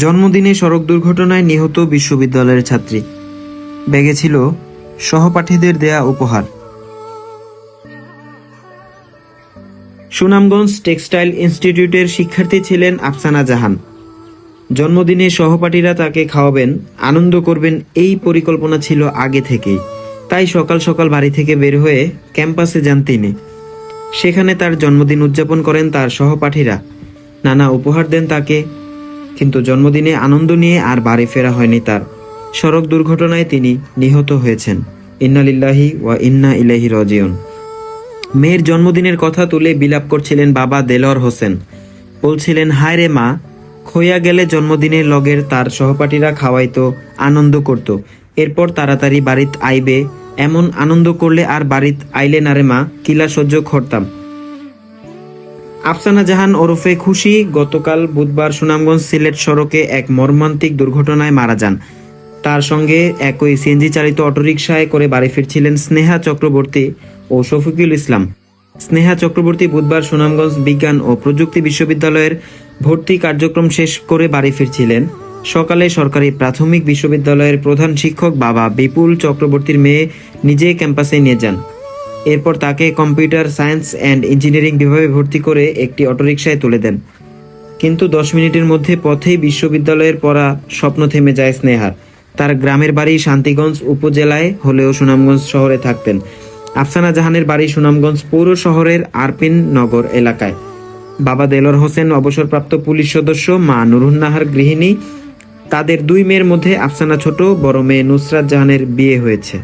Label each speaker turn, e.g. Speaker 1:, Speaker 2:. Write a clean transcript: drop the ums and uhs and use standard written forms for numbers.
Speaker 1: জন্মদিনে সড়ক দুর্ঘটনায় নিহত বিশ্ববিদ্যালয়ের ছাত্রী। ব্যাগে ছিল সহপাঠীদের দেয়া উপহার। সুনামগঞ্জ টেক্সটাইল ইনস্টিটিউটের শিক্ষার্থী ছিলেন আফসানা জাহান। জন্মদিনে সহপাঠীরা তাকে খাওয়াবেন, আনন্দ করবেন, এই পরিকল্পনা ছিল আগে থেকেই। তাই সকাল সকাল বাড়ি থেকে বের হয়ে ক্যাম্পাসে যান তিনি। সেখানে তার জন্মদিন উদযাপন করেন তার সহপাঠীরা, নানা উপহার দেন তাকে। কিন্তু জন্মদিনে আনন্দ নিয়ে আর বাড়ি ফেরা হয়নি তার। সড়ক দুর্ঘটনায় তিনি নিহত হয়েছেন। ইন্না লিল্লাহি ওয়া ইন্না ইলাইহি রাজিউন। মেয়ের জন্মদিনের কথা তুলে বিলাপ করছিলেন বাবা দেলোয়ার হোসেন। বলছিলেন, হায় রে মা, খইয়া গেলে জন্মদিনের লগের তার সহপাঠীরা খাওয়াইতো, আনন্দ করত। এরপর তাড়াতাড়ি বাড়িত আইবে, এমন আনন্দ করলে আর বাড়িত আইলে না রে মা, কিলা সহ্য করতাম। আফসানা জাহান ওরফে খুশি গতকাল বুধবার সুনামগঞ্জ সিলেট সড়কে এক মর্মান্তিক দুর্ঘটনায় মারা যান। তার সঙ্গে একই সিএনজি চালিত অটোরিকশায় করে বাড়ি ফিরছিলেন স্নেহা চক্রবর্তী ও শফিকুল ইসলাম। স্নেহা চক্রবর্তী বুধবার সুনামগঞ্জ বিজ্ঞান ও প্রযুক্তি বিশ্ববিদ্যালয়ের ভর্তি কার্যক্রম শেষ করে বাড়ি ফিরছিলেন। সকালে সরকারি প্রাথমিক বিশ্ববিদ্যালয়ের প্রধান শিক্ষক বাবা বিপুল চক্রবর্তীর মেয়ে নিজে ক্যাম্পাসে নিয়ে যান। এরপর তাকে কম্পিউটার সায়েন্স অ্যান্ড ইঞ্জিনিয়ারিং বিভাগে ভর্তি করে একটি অটোরিকশায় তুলে দেন। কিন্তু 10 মিনিটের মধ্যে পথেই বিশ্ববিদ্যালয়ের পড়া স্বপ্ন থেমে যায় স্নেহার। তার গ্রামের বাড়ি শান্তিগঞ্জ উপজেলায় হলেও সুনামগঞ্জ শহরে থাকতেন। আফসানা জাহানের বাড়ি সুনামগঞ্জ পৌর শহরের আরপিন নগর এলাকায়। বাবা দেলোয়ার হোসেন অবসরপ্রাপ্ত পুলিশ সদস্য, মা নুরুন্নাহার গৃহিণী। তাদের 2 মেয়ের মধ্যে আফসানা ছোট, বড় মেয়ে নুসরাত জাহানের বিয়ে হয়েছে।